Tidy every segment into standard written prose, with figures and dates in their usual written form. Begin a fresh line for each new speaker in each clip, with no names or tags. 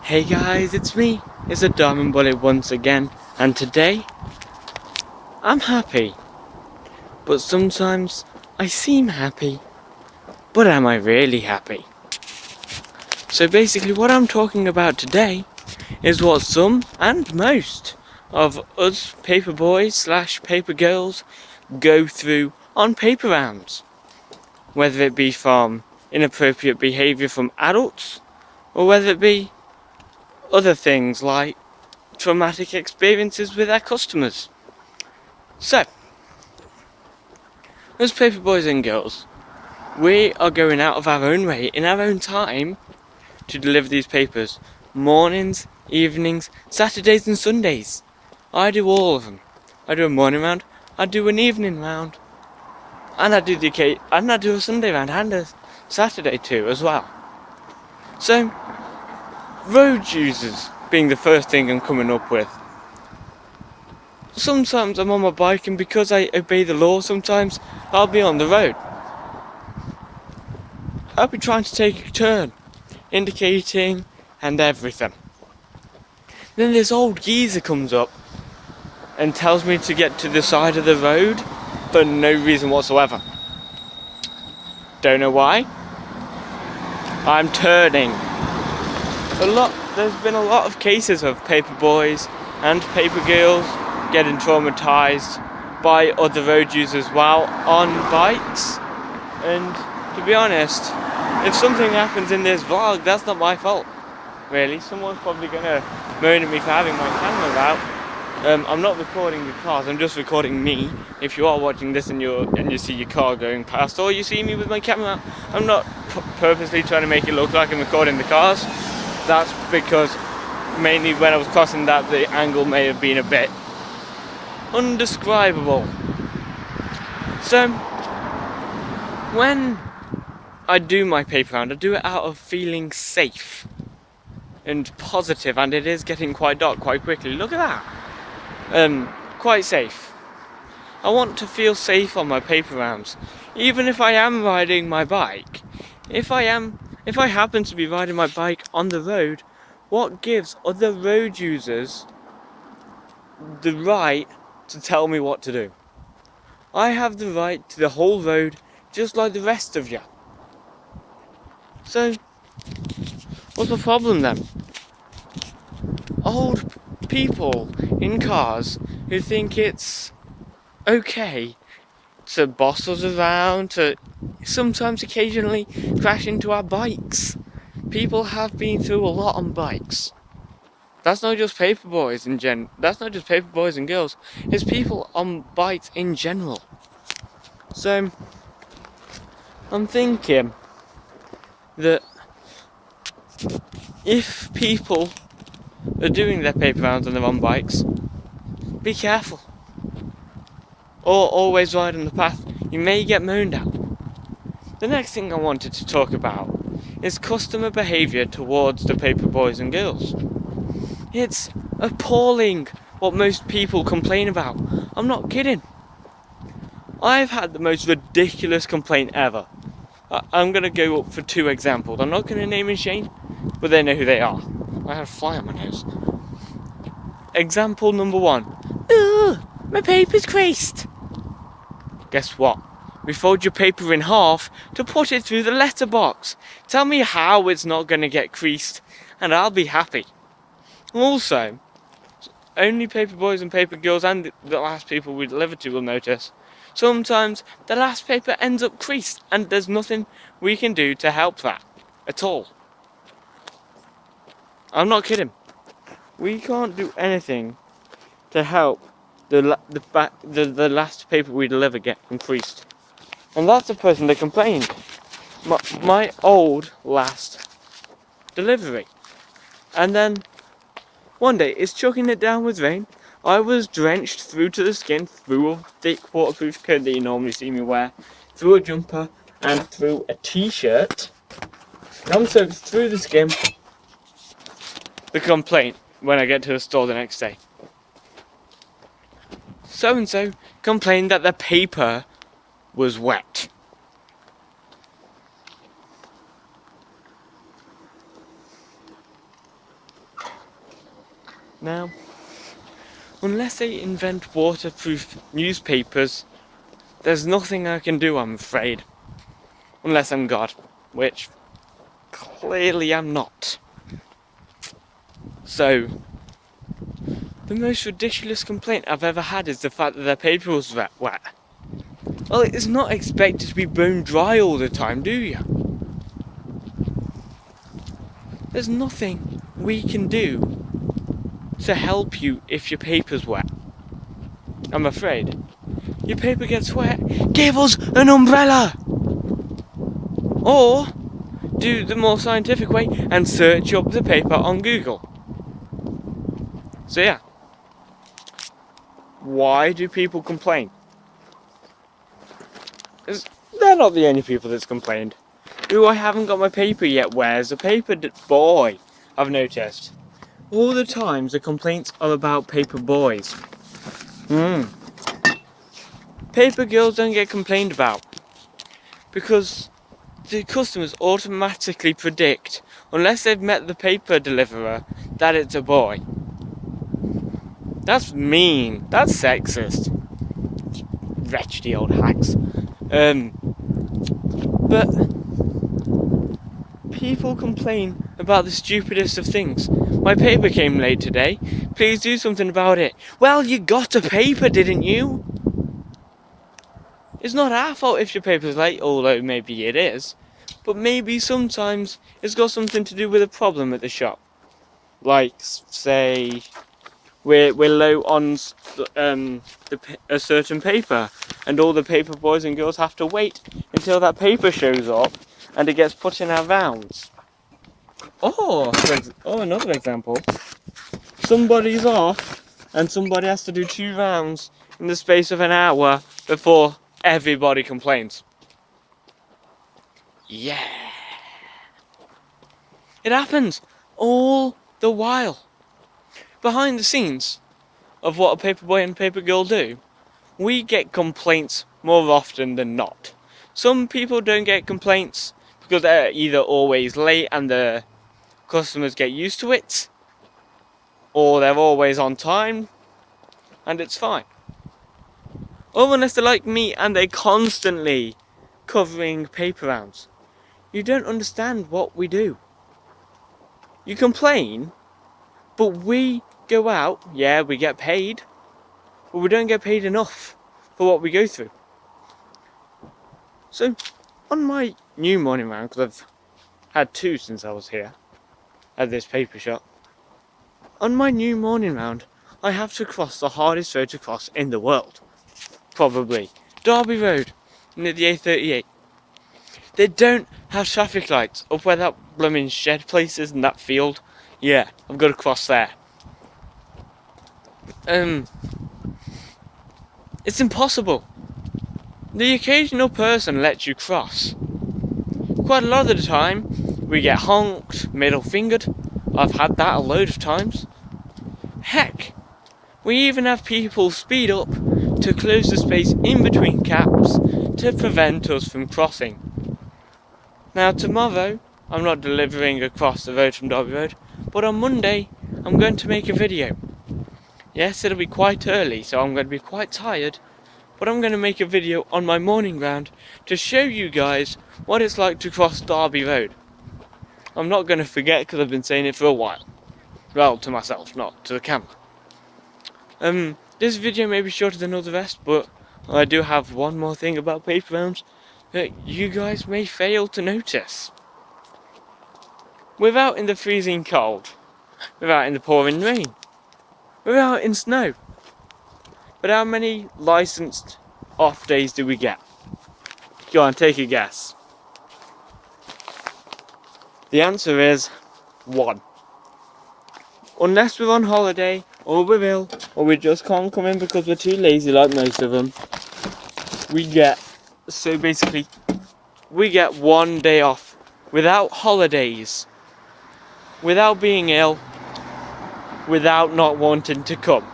Hey guys, it's me. It's a Diamond Bullet once again, and today I'm happy. But sometimes I seem happy, but am I really happy? So basically what I'm talking about today is what some and most of us paper boys slash paper girls go through on paper rounds. Whether it be from inappropriate behaviour from adults, or whether it be other things like traumatic experiences with our customers. So, as paper boys and girls, we are going out of our own way, in our own time, to deliver these papers. Mornings, evenings, Saturdays and Sundays. I do all of them. I do a morning round, I do an evening round, and I do a Sunday round and a Saturday too as well. So, road users being the first thing I'm coming up with. Sometimes I'm on my bike, and because I obey the law, sometimes I'll be on the road. I'll be trying to take a turn, indicating and everything. Then this old geezer comes up and tells me to get to the side of the road for no reason whatsoever. Don't know why. I'm turning. There's been a lot of cases of paper boys and paper girls getting traumatized by other road users while on bikes. And to be honest, if something happens in this vlog, that's not my fault. Really, someone's probably gonna moan at me for having my camera out. I'm not recording the cars, I'm just recording me. If you are watching this and you see your car going past, or you see me with my camera out, I'm not purposely trying to make it look like I'm recording the cars. That's because mainly when I was crossing that, the angle may have been a bit undescribable. So, when I do my paper round, I do it out of feeling safe and positive, and it is getting quite dark quite quickly. Look at that. Quite safe. I want to feel safe on my paper rounds, even if I am riding my bike. If I happen to be riding my bike on the road, what gives other road users the right to tell me what to do? I have the right to the whole road, just like the rest of you. So, what's the problem then? Old people in cars who think it's okay to boss us around, to sometimes occasionally crash into our bikes. People have been through a lot on bikes. That's not just paper boys that's not just paper boys and girls. It's people on bikes in general. So I'm thinking that if people are doing their paper rounds and they're on bikes, be careful. Or always ride on the path. You may get moaned at. The next thing I wanted to talk about is customer behaviour towards the paper boys and girls. It's appalling what most people complain about. I'm not kidding. I've had the most ridiculous complaint ever. I'm going to go up for 2 examples. I'm not going to name and shame, but they know who they are. I had a fly on my nose. Example number 1. Ugh, my paper's creased. Guess what? We fold your paper in half to put it through the letterbox. Tell me how it's not going to get creased, and I'll be happy. Also, only paper boys and paper girls and the last people we deliver to will notice. Sometimes the last paper ends up creased, and there's nothing we can do to help that at all. I'm not kidding. We can't do anything to help the last paper we deliver get creased. And that's the person that complained. My old last delivery. And then one day it's chucking it down with rain. I was drenched through to the skin, through a thick waterproof coat that you normally see me wear, through a jumper and through a t-shirt. I'm soaked through the skin. The complaint when I get to the store the next day. So and so complained that the paper was wet. Now, unless they invent waterproof newspapers, there's nothing I can do, I'm afraid. Unless I'm God, which clearly I'm not. So, the most ridiculous complaint I've ever had is the fact that their paper was wet. Well, it's not expected to be bone dry all the time, do you? There's nothing we can do to help you if your paper's wet. I'm afraid. Your paper gets wet, give us an umbrella! Or do the more scientific way and search up the paper on Google. So yeah. Why do people complain? They're not the only people that's complained. Ooh, I haven't got my paper yet. Where's the paper boy? I've noticed. All the times the complaints are about paper boys. Paper girls don't get complained about. Because the customers automatically predict, unless they've met the paper deliverer, that it's a boy. That's mean. That's sexist. Wretched old hacks. But people complain about the stupidest of things. My paper came late today. Please do something about it. Well, you got a paper, didn't you? It's not our fault if your paper's late, although maybe it is. But maybe sometimes it's got something to do with a problem at the shop. Like, say, we're low on a certain paper, and all the paper boys and girls have to wait until that paper shows up and it gets put in our rounds. Or another example, somebody's off and somebody has to do 2 rounds in the space of an hour before everybody complains. Yeah. It happens all the while. Behind the scenes of what a paper boy and paper girl do, we get complaints more often than not. Some people don't get complaints because they're either always late and the customers get used to it, or they're always on time and it's fine. Or unless they're like me and they're constantly covering paper rounds. You don't understand what we do. You complain, but we go out, yeah, we get paid, but we don't get paid enough for what we go through. So, on my new morning round, because I've had 2 since I was here at this paper shop, on my new morning round, I have to cross the hardest road to cross in the world. Probably. Derby Road, near the A38. They don't have traffic lights up where that blooming shed place is in that field. Yeah, I've got to cross there. It's impossible. The occasional person lets you cross. Quite a lot of the time, we get honked, middle fingered. I've had that a load of times. Heck, we even have people speed up to close the space in between caps to prevent us from crossing. Now tomorrow, I'm not delivering across the road from Derby Road, but on Monday, I'm going to make a video. Yes, it'll be quite early, so I'm going to be quite tired, but I'm going to make a video on my morning round to show you guys what it's like to cross Derby Road. I'm not going to forget because I've been saying it for a while. Well, to myself, not to the camera. This video may be shorter than all the rest, but I do have one more thing about paper rounds that you guys may fail to notice. We're out in the freezing cold. We're out in the pouring rain. We're out in snow. But how many licensed off days do we get? Go on, take a guess. The answer is 1. Unless we're on holiday, or we're ill, or we just can't come in because we're too lazy like most of them, we get 1 day off without holidays, without being ill, without not wanting to come.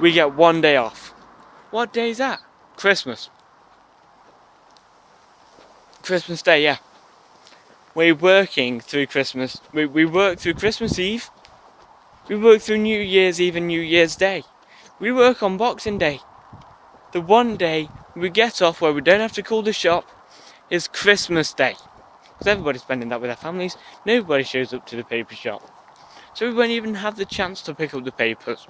We get 1 day off. What day is that? Christmas. Christmas Day, yeah. We're working through Christmas. We work through Christmas Eve, We work through New Year's Eve and New Year's Day. We work on Boxing Day. The one day we get off where we don't have to call the shop is Christmas Day. Because everybody's spending that with their families. Nobody shows up to the paper shop. So we won't even have the chance to pick up the papers.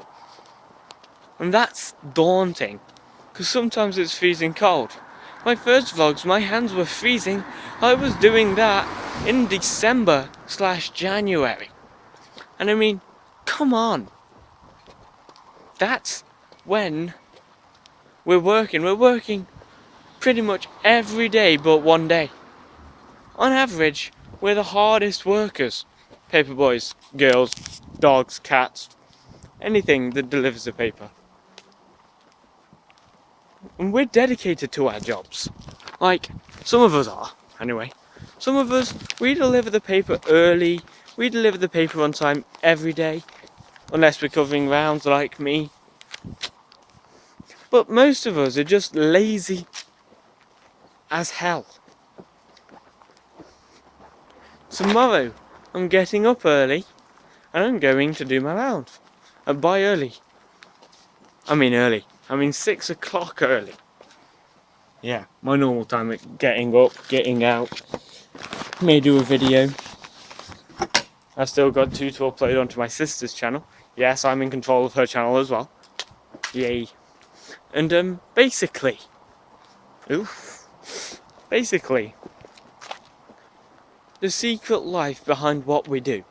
And that's daunting. Because sometimes it's freezing cold. My first vlogs, my hands were freezing. I was doing that in December/January. And I mean, come on. That's when we're working. We're working pretty much every day but one day. On average, we're the hardest workers. Paper boys, girls, dogs, cats, anything that delivers a paper. And we're dedicated to our jobs. Like, some of us are, anyway. Some of us, we deliver the paper early, we deliver the paper on time every day, unless we're covering rounds like me. But most of us are just lazy as hell. Tomorrow, I'm getting up early, and I'm going to do my round. And by early, I mean 6 o'clock early. Yeah, my normal time at getting up, getting out. May do a video. I've still got 2 to upload onto my sister's channel. Yes, I'm in control of her channel as well. Yay. And basically, the secret life behind what we do.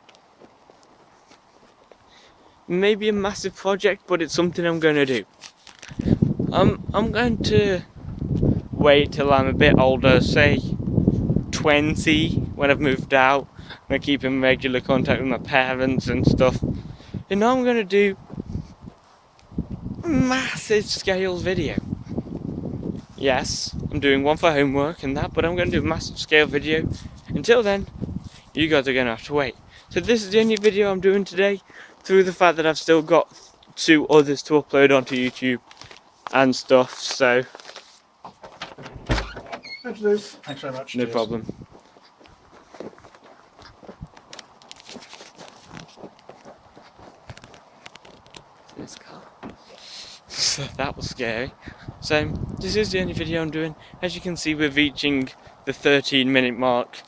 Maybe a massive project, but it's something I'm going to do. I'm going to wait till I'm a bit older, say 20, when I've moved out. I'm going to keep in regular contact with my parents and stuff. And now I'm going to do a massive scale video. Yes, I'm doing one for homework and that, but I'm going to do a massive scale video. Until then, you guys are going to have to wait. So this is the only video I'm doing today, through the fact that I've still got 2 others to upload onto YouTube and stuff, so...
Thanks very much.
No
Cheers.
problem. This car. So that was scary. So this is the only video I'm doing. As you can see, we're reaching the 13-minute mark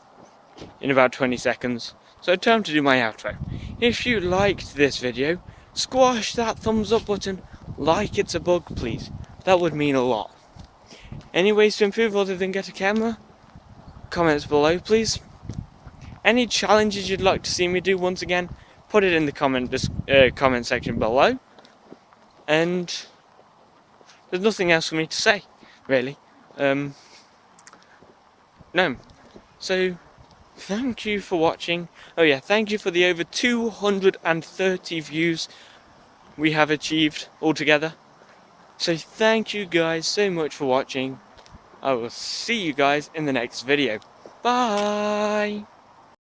in about 20 seconds. So time to do my outro. If you liked this video, squash that thumbs up button like it's a bug, please. That would mean a lot. Any ways to improve other than get a camera? Comments below, please. Any challenges you'd like to see me do, once again, put it in the comment section below. And there's nothing else for me to say, really. No. So, thank you for watching. Oh yeah, thank you for the over 230 views we have achieved altogether. So thank you guys so much for watching. I will see you guys in the next video. Bye!